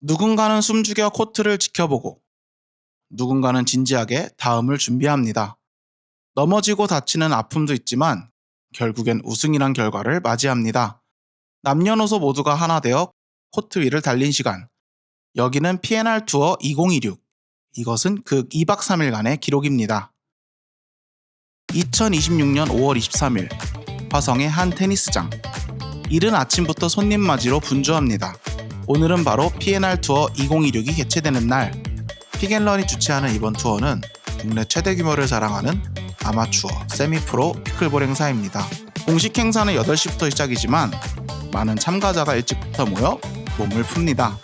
누군가는 숨죽여 코트를 지켜보고 누군가는 진지하게 다음을 준비합니다. 넘어지고 다치는 아픔도 있지만 결국엔 우승이란 결과를 맞이합니다. 남녀노소 모두가 하나 되어 코트 위를 달린 시간. 여기는 P&R 투어 2016. 이것은 그 2박 3일간의 기록입니다. 2026년 5월 23일 화성의 한 테니스장. 이른 아침부터 손님 맞이로 분주합니다. 오늘은 바로 P&R 투어 2016이 개최되는 날. 픽앤런이 주최하는 이번 투어는 국내 최대 규모를 자랑하는 아마추어, 세미프로 피클볼 행사입니다. 공식 행사는 8시부터 시작이지만 많은 참가자가 일찍부터 모여 몸을 풉니다.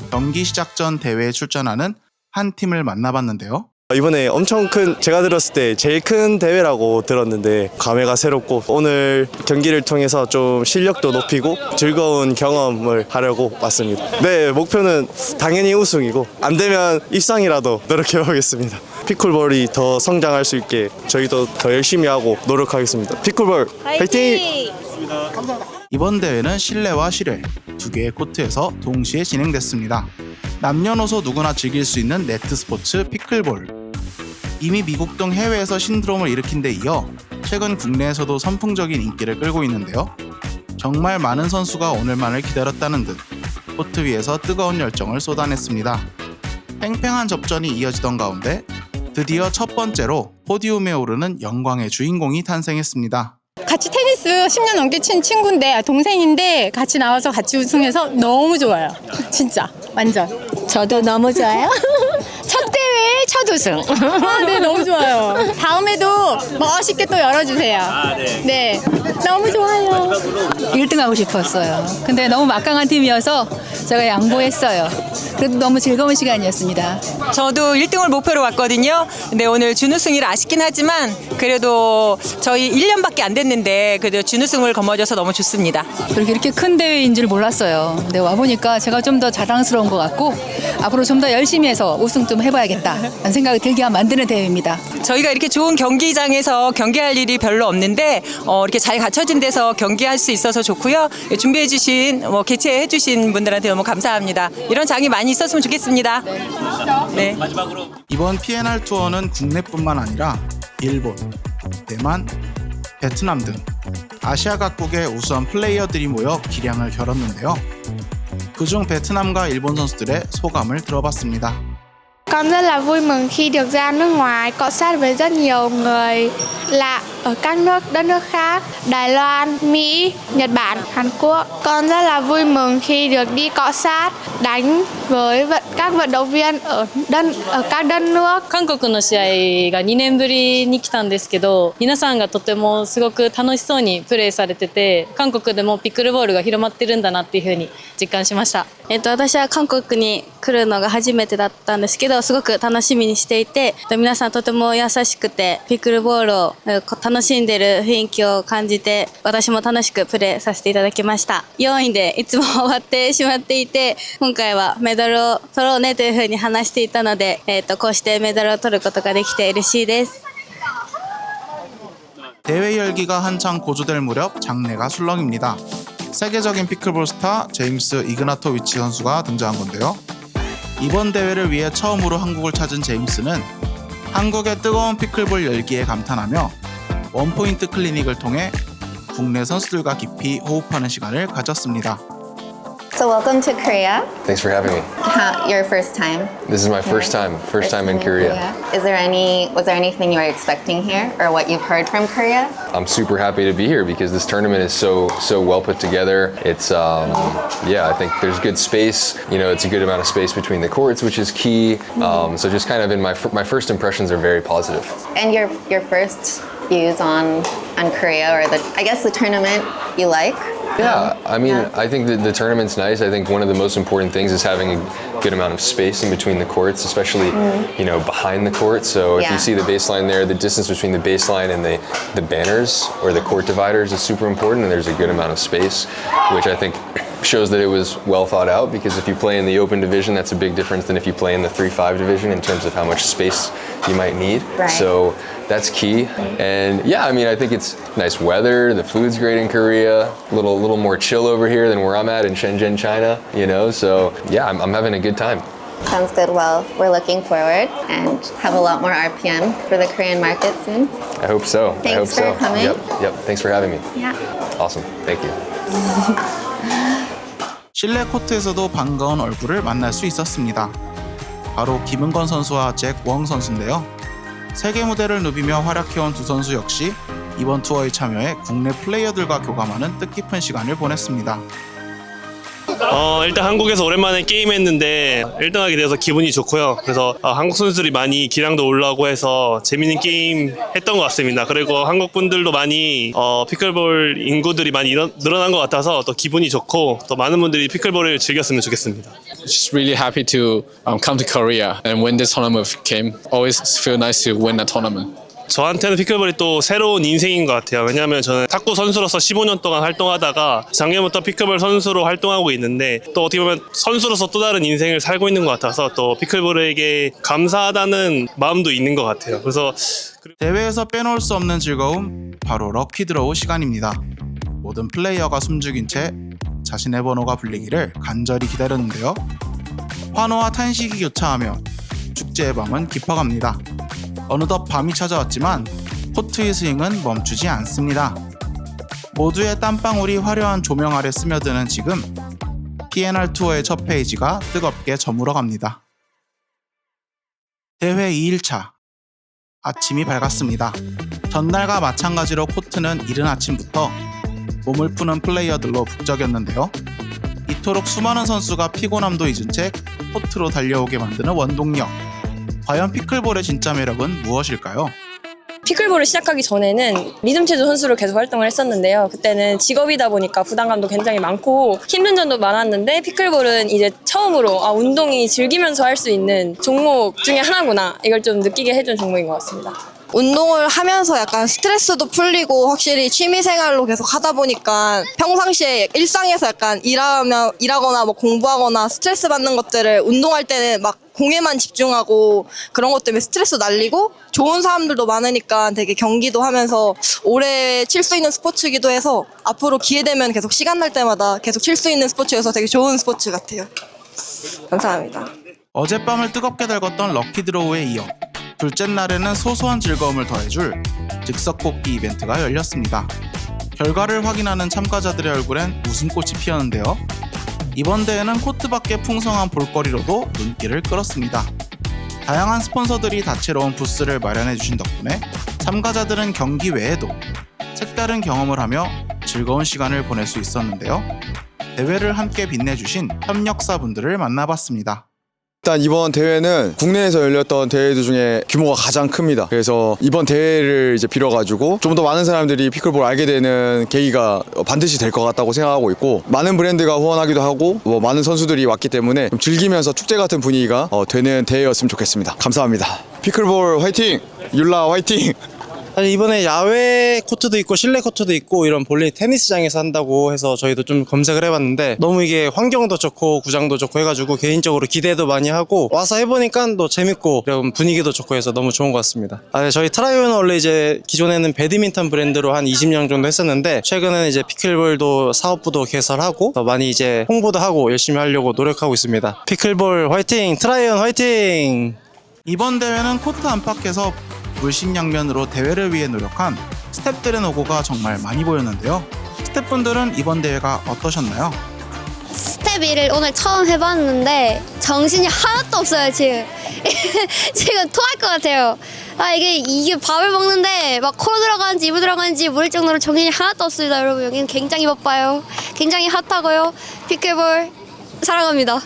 경기 시작 전 대회에 출전하는 한 팀을 만나봤는데요. 이번에 엄청 제가 들었을 때 제일 큰 대회라고 들었는데 감회가 새롭고 오늘 경기를 통해서 좀 실력도 높이고 즐거운 경험을 하려고 왔습니다. 네, 목표는 당연히 우승이고 안 되면 입상이라도 노력해보겠습니다. 피클볼이 더 성장할 수 있게 저희도 더 열심히 하고 노력하겠습니다. 피클볼 화이팅! 이번 대회는 실내와 실외 두 개의 코트에서 동시에 진행됐습니다. 남녀노소 누구나 즐길 수 있는 네트 스포츠 피클볼. 이미 미국 등 해외에서 신드롬을 일으킨 데 이어 최근 국내에서도 선풍적인 인기를 끌고 있는데요. 정말 많은 선수가 오늘만을 기다렸다는 듯 코트 위에서 뜨거운 열정을 쏟아냈습니다. 팽팽한 접전이 이어지던 가운데 드디어 첫 번째로 포디움에 오르는 영광의 주인공이 탄생했습니다. 같이 테니스 10년 넘게 친 친구인데 동생인데 같이 나와서 같이 우승해서 너무 좋아요. 진짜 완전. 저도 너무 좋아요. 첫 대회 첫 우승. 네, 너무 좋아요. 다음에도 멋있게 또 열어주세요. 네, 너무 좋아요. 1등 하고 싶었어요. 근데 너무 막강한 팀이어서 제가 양보했어요. 그래도 너무 즐거운 시간이었습니다. 저도 1등을 목표로 왔거든요. 근데 오늘 준우승이라 아쉽긴 하지만 그래도 저희 1년밖에 안 됐는데 그래도 준우승을 거머쥐어서 너무 좋습니다. 그렇게 이렇게 큰 대회인 줄 몰랐어요. 근데 와보니까 제가 좀 더 자랑스러운 것 같고 앞으로 좀 더 열심히 해서 우승 좀 해봐야겠다 라는 생각이 들게 만드는 대회입니다. 저희가 이렇게 좋은 경기장에서 경기할 일이 별로 없는데 이렇게 잘 갖춰진 데서 경기할 수 있어서 좋고요. 준비해주신 개최해주신 분들한테 너무 감사합니다. 이런 장이 많이 있었으면 좋겠습니다. 네. 이번 P&R 투어는 국내뿐만 아니라 일본, 대만, 베트남 등 아시아 각국의 우수한 플레이어들이 모여 기량을 겨뤘는데요. 그중 베트남과 일본 선수들의 소감을 들어봤습니다. Con rất là vui mừng khi được ra nước ngoài cọ sát với rất nhiều người lạ ở các đất nước khác, Đài Loan, Mỹ, Nhật Bản, Hàn Quốc. Con rất là vui mừng khi được đi cọ sát, đánh với các vận động viên ở các đất nước. 韓国の試合が2年ぶりに来たんですけど、皆さんがとてもすごく楽しそうにプレーされてて、韓国でもピックルボールが広まってるんだなっていうふうに実感しました。私は韓国に来るのが初めてだったんですけど、すごく楽しみにしていて、皆さんとても優しくてピックルボールを楽しんでる雰囲気を感じて、私も楽しくプレーさせていただきました。4位でいつも終わってしまっていて、今回はメダルを取ろうねというふうに話していたので、こうしてメダルを取ることができて嬉しいです。 대회 열기가 한창 고조될 무렵 장내가 술렁입니다. 세계적인 피클볼 스타 제임스 이그나토위치 선수가 등장한 건데요. 이번 대회를 위해 처음으로 한국을 찾은 제임스는 한국의 뜨거운 피클볼 열기에 감탄하며 원포인트 클리닉을 통해 국내 선수들과 깊이 호흡하는 시간을 가졌습니다. So welcome to Korea. Thanks for having me. Your first time? This is my first time in Korea. Was there anything you were expecting here or what you've heard from Korea? I'm super happy to be here because this tournament is so well put together. It's I think there's good space. It's a good amount of space between the courts, which is key. So just kind of in my first impressions are very positive. And your first views on Korea or the tournament you like? Yeah, I mean, I think the tournament's nice. I think one of the most important things is having a good amount of space in between the courts, especially, behind the court. So if you see the baseline there, the distance between the baseline and the banners or the court dividers is super important, and there's a good amount of space, which I think shows that it was well thought out, because if you play in the open division, that's a big difference than if you play in the 3-5 division in terms of how much space you might need. Right. So that's key. And yeah, I mean, I think it's nice weather. The food's great in Korea. A little more chill over here than where I'm at in Shenzhen, China. You know, so yeah, I'm having a good time. Sounds good. Well, we're looking forward and have a lot more RPM for the Korean market soon. I hope so. I hope Thanks for so. coming. Yep. Thanks for having me. Yeah. Awesome. Thank you. 실내 코트에서도 반가운 얼굴을 만날 수 있었습니다. 바로 김은건 선수와 잭 웡 선수인데요. 세계 무대를 누비며 활약해온 두 선수 역시 이번 투어에 참여해 국내 플레이어들과 교감하는 뜻깊은 시간을 보냈습니다. 일단 한국에서 오랜만에 게임했는데 1등하게 돼서 기분이 좋고요. 그래서 한국 선수들이 많이 기량도 올라오고 해서 재밌는 게임 했던 것 같습니다. 그리고 한국 분들도 많이 피클볼 인구들이 많이 늘어난 것 같아서 또 기분이 좋고 또 많은 분들이 피클볼을 즐겼으면 좋겠습니다. Just really happy to come to Korea and win this tournament came. Always feel nice to win a tournament. 저한테는 피클볼이 또 새로운 인생인 것 같아요. 왜냐하면 저는 탁구 선수로서 15년 동안 활동하다가 작년부터 피클볼 선수로 활동하고 있는데 또 어떻게 보면 선수로서 또 다른 인생을 살고 있는 것 같아서 또 피클볼에게 감사하다는 마음도 있는 것 같아요. 그래서 대회에서 빼놓을 수 없는 즐거움, 바로 럭키 드로우 시간입니다. 모든 플레이어가 숨죽인 채 자신의 번호가 불리기를 간절히 기다렸는데요. 환호와 탄식이 교차하며 축제의 밤은 깊어갑니다. 어느덧 밤이 찾아왔지만 코트의 스윙은 멈추지 않습니다. 모두의 땀방울이 화려한 조명 아래 스며드는 지금 PNR 투어의 첫 페이지가 뜨겁게 저물어갑니다. 대회 2일차 아침이 밝았습니다. 전날과 마찬가지로 코트는 이른 아침부터 몸을 푸는 플레이어들로 북적였는데요. 이토록 수많은 선수가 피곤함도 잊은 채 코트로 달려오게 만드는 원동력. 과연 피클볼의 진짜 매력은 무엇일까요? 피클볼을 시작하기 전에는 리듬체조 선수로 계속 활동을 했었는데요. 그때는 직업이다 보니까 부담감도 굉장히 많고 힘든 점도 많았는데 피클볼은 이제 처음으로 운동이 즐기면서 할 수 있는 종목 중에 하나구나, 이걸 좀 느끼게 해준 종목인 것 같습니다. 운동을 하면서 약간 스트레스도 풀리고 확실히 취미생활로 계속 하다 보니까 평상시에 일상에서 약간 일하거나 뭐 공부하거나 스트레스 받는 것들을 운동할 때는 막 공에만 집중하고 그런 것 때문에 스트레스 날리고 좋은 사람들도 많으니까 되게 경기도 하면서 오래 칠 수 있는 스포츠이기도 해서 앞으로 기회 되면 계속 시간 날 때마다 계속 칠 수 있는 스포츠여서 되게 좋은 스포츠 같아요. 감사합니다. 어젯밤을 뜨겁게 달궜던 럭키 드로우에 이어 둘째 날에는 소소한 즐거움을 더해줄 즉석 뽑기 이벤트가 열렸습니다. 결과를 확인하는 참가자들의 얼굴엔 웃음꽃이 피었는데요. 이번 대회는 코트 밖의 풍성한 볼거리로도 눈길을 끌었습니다. 다양한 스폰서들이 다채로운 부스를 마련해주신 덕분에 참가자들은 경기 외에도 색다른 경험을 하며 즐거운 시간을 보낼 수 있었는데요. 대회를 함께 빛내주신 협력사분들을 만나봤습니다. 일단 이번 대회는 국내에서 열렸던 대회들 중에 규모가 가장 큽니다. 그래서 이번 대회를 이제 빌어가지고 좀 더 많은 사람들이 피클볼을 알게 되는 계기가 반드시 될 것 같다고 생각하고 있고, 많은 브랜드가 후원하기도 하고 많은 선수들이 왔기 때문에 좀 즐기면서 축제 같은 분위기가 되는 대회였으면 좋겠습니다. 감사합니다. 피클볼 화이팅! 율라 화이팅! 사실 이번에 야외 코트도 있고 실내 코트도 있고 이런 볼링 테니스장에서 한다고 해서 저희도 좀 검색을 해봤는데 너무 이게 환경도 좋고 구장도 좋고 해가지고 개인적으로 기대도 많이 하고 와서 해보니까 또 재밌고 그리고 분위기도 좋고 해서 너무 좋은 것 같습니다. 저희 트라이온은 원래 이제 기존에는 배드민턴 브랜드로 한 20년 정도 했었는데 최근에는 이제 피클볼도 사업부도 개설하고 더 많이 이제 홍보도 하고 열심히 하려고 노력하고 있습니다. 피클볼 화이팅! 트라이온 화이팅! 이번 대회는 코트 안팎에서 물심양면으로 대회를 위해 노력한 스태프들의 노고가 정말 많이 보였는데요. 스태프분들은 이번 대회가 어떠셨나요? 스텝 일을 오늘 처음 해봤는데 정신이 하나도 없어요 지금. 지금 토할 것 같아요. 이게 밥을 먹는데 막 코로 들어가는지 입으로 들어가는지 모를 정도로 정신이 하나도 없습니다. 여러분 여기는 굉장히 바빠요. 굉장히 핫하고요. 피클볼 사랑합니다.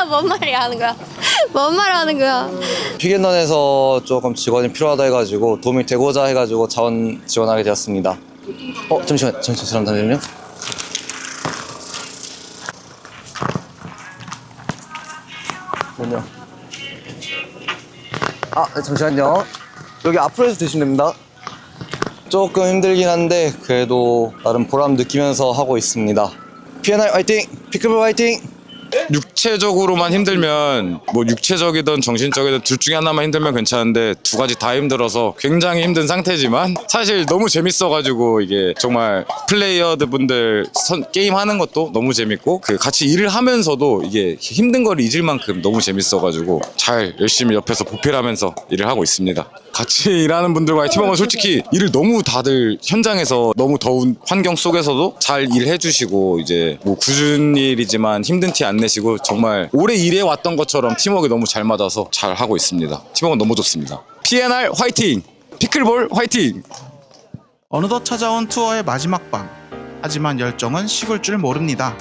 뭔 말이야 하는 거야? 뭔 말을 하는 거야? 피겐런에서 조금 직원이 필요하다 해가지고 도움이 되고자 해가지고 자원 지원하게 되었습니다. 잠시만요. 잠시만요. 여기 앞으로 해서 드시면 됩니다. 조금 힘들긴 한데 그래도 나름 보람 느끼면서 하고 있습니다. PNR 화이팅! 피클볼 화이팅! 육체적으로만 힘들면 뭐 육체적이든 정신적이든 둘 중에 하나만 힘들면 괜찮은데 두 가지 다 힘들어서 굉장히 힘든 상태지만 사실 너무 재밌어가지고 이게 정말 플레이어분들 게임 하는 것도 너무 재밌고 그 같이 일을 하면서도 이게 힘든 걸 잊을 만큼 너무 재밌어가지고 잘 열심히 옆에서 보필하면서 일을 하고 있습니다. 같이 일하는 분들과의 팀워크는 솔직히 일을 너무 다들 현장에서 너무 더운 환경 속에서도 잘 일해주시고 이제 뭐 굳은 일이지만 힘든 티 안 내시고 정말 오래 일해왔던 것처럼 팀워크가 너무 잘 맞아서 잘 하고 있습니다. 팀워크는 너무 좋습니다. PNR 화이팅! 피클볼 화이팅! 어느덧 찾아온 투어의 마지막 밤. 하지만 열정은 식을 줄 모릅니다.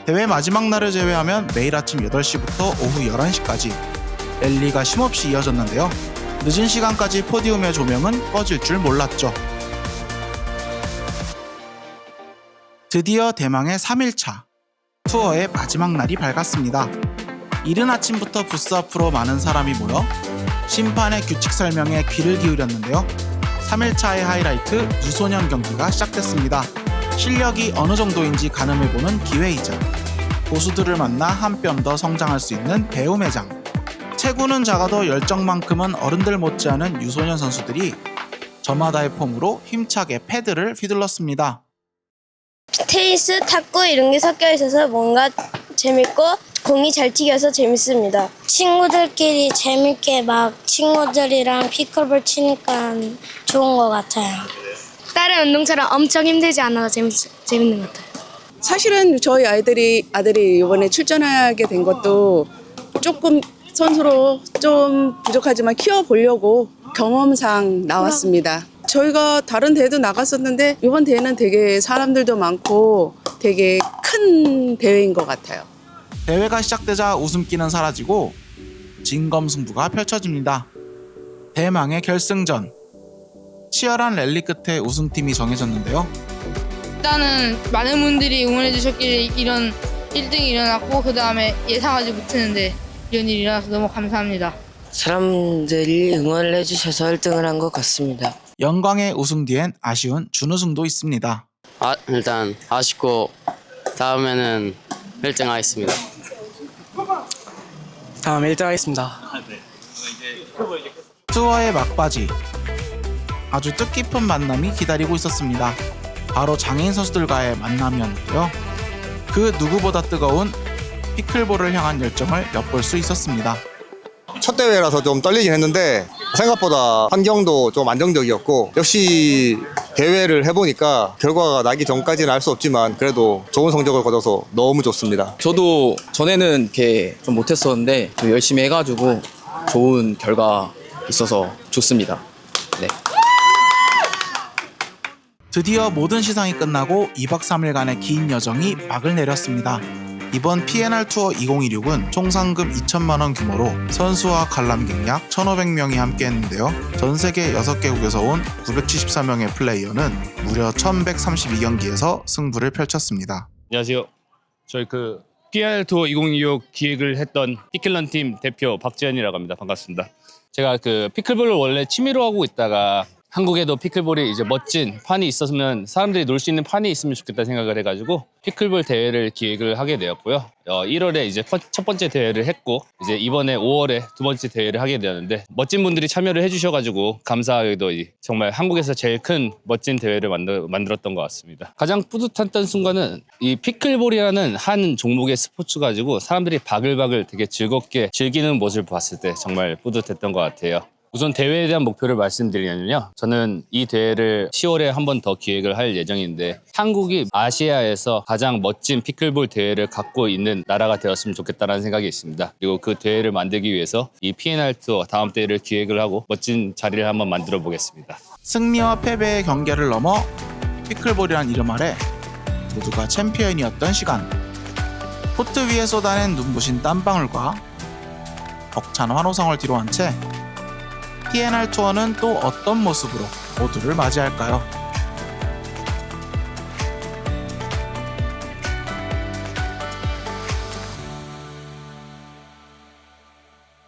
대회 마지막 날을 제외하면 매일 아침 8시부터 오후 11시까지 랠리가 쉼없이 이어졌는데요. 늦은 시간까지 포디움의 조명은 꺼질 줄 몰랐죠. 드디어 대망의 3일차 투어의 마지막 날이 밝았습니다. 이른 아침부터 부스 앞으로 많은 사람이 모여 심판의 규칙 설명에 귀를 기울였는데요. 3일차의 하이라이트 유소년 경기가 시작됐습니다. 실력이 어느 정도인지 가늠해보는 기회이자 고수들을 만나 한 뼘 더 성장할 수 있는 배움의 장. 체구는 작아도 열정만큼은 어른들 못지않은 유소년 선수들이 저마다의 폼으로 힘차게 패드를 휘둘렀습니다. 테니스, 탁구 이런 게 섞여 있어서 뭔가 재밌고 공이 잘 튀겨서 재밌습니다. 친구들끼리 재밌게 막 친구들이랑 피클볼 치니까 좋은 것 같아요. 다른 운동처럼 엄청 힘들지 않아서 재밌는 것 같아요. 사실은 저희 아들이 이번에 출전하게 된 것도 조금 선수로 좀 부족하지만 키워보려고 경험상 나왔습니다. 저희가 다른 대회도 나갔었는데 이번 대회는 되게 사람들도 많고 되게 큰 대회인 것 같아요. 대회가 시작되자 웃음기는 사라지고 진검승부가 펼쳐집니다. 대망의 결승전. 치열한 랠리 끝에 우승팀이 정해졌는데요. 일단은 많은 분들이 응원해 주셨기에 이런 1등이 일어났고 그 다음에 예상하지 못했는데 이런 일이 일어나서 너무 감사합니다. 사람들이 응원을 해주셔서 1등을 한 것 같습니다. 영광의 우승 뒤엔 아쉬운 준우승도 있습니다. 일단 아쉽고 다음에는 1등 하겠습니다. 다음 1등 하겠습니다. 투어의 막바지. 아주 뜻깊은 만남이 기다리고 있었습니다. 바로 장애인 선수들과의 만남이었는데요. 그 누구보다 뜨거운 피클볼을 향한 열정을 엿볼 수 있었습니다. 첫 대회라서 좀 떨리긴 했는데 생각보다 환경도 좀 안정적이었고 역시 대회를 해보니까 결과가 나기 전까지는 알 수 없지만 그래도 좋은 성적을 거둬서 너무 좋습니다. 저도 전에는 이렇게 좀 못했었는데 좀 열심히 해가지고 좋은 결과 있어서 좋습니다. 네. 드디어 모든 시상이 끝나고 2박 3일간의 긴 여정이 막을 내렸습니다. 이번 PNR 투어 2016은 총 상금 2천만 원 규모로 선수와 관람객 약 1,500명이 함께했는데요. 전 세계 6개국에서 온 974명의 플레이어는 무려 1,132경기에서 승부를 펼쳤습니다. 안녕하세요. 저희 PNR 투어 2016 기획을 했던 피클런 팀 대표 박지현이라고 합니다. 반갑습니다. 제가 피클볼을 원래 취미로 하고 있다가 한국에도 피클볼이 이제 멋진 판이 있었으면 사람들이 놀 수 있는 판이 있으면 좋겠다 생각을 해가지고 피클볼 대회를 기획을 하게 되었고요. 1월에 이제 첫 번째 대회를 했고 이제 이번에 5월에 두 번째 대회를 하게 되었는데 멋진 분들이 참여를 해주셔가지고 감사하게도 정말 한국에서 제일 큰 멋진 대회를 만들었던 것 같습니다. 가장 뿌듯했던 순간은 이 피클볼이라는 한 종목의 스포츠 가지고 사람들이 바글바글 되게 즐겁게 즐기는 모습을 봤을 때 정말 뿌듯했던 것 같아요. 우선 대회에 대한 목표를 말씀드리면요. 저는 이 대회를 10월에 한 번 더 기획을 할 예정인데 한국이 아시아에서 가장 멋진 피클볼 대회를 갖고 있는 나라가 되었으면 좋겠다는 생각이 있습니다. 그리고 그 대회를 만들기 위해서 이 PNR 투어 다음 대회를 기획을 하고 멋진 자리를 한번 만들어 보겠습니다. 승리와 패배의 경계를 넘어 피클볼이란 이름 아래 모두가 챔피언이었던 시간. 코트 위에 쏟아낸 눈부신 땀방울과 벅찬 환호성을 뒤로한 채 PNR 투어는 또 어떤 모습으로 모두를 맞이할까요?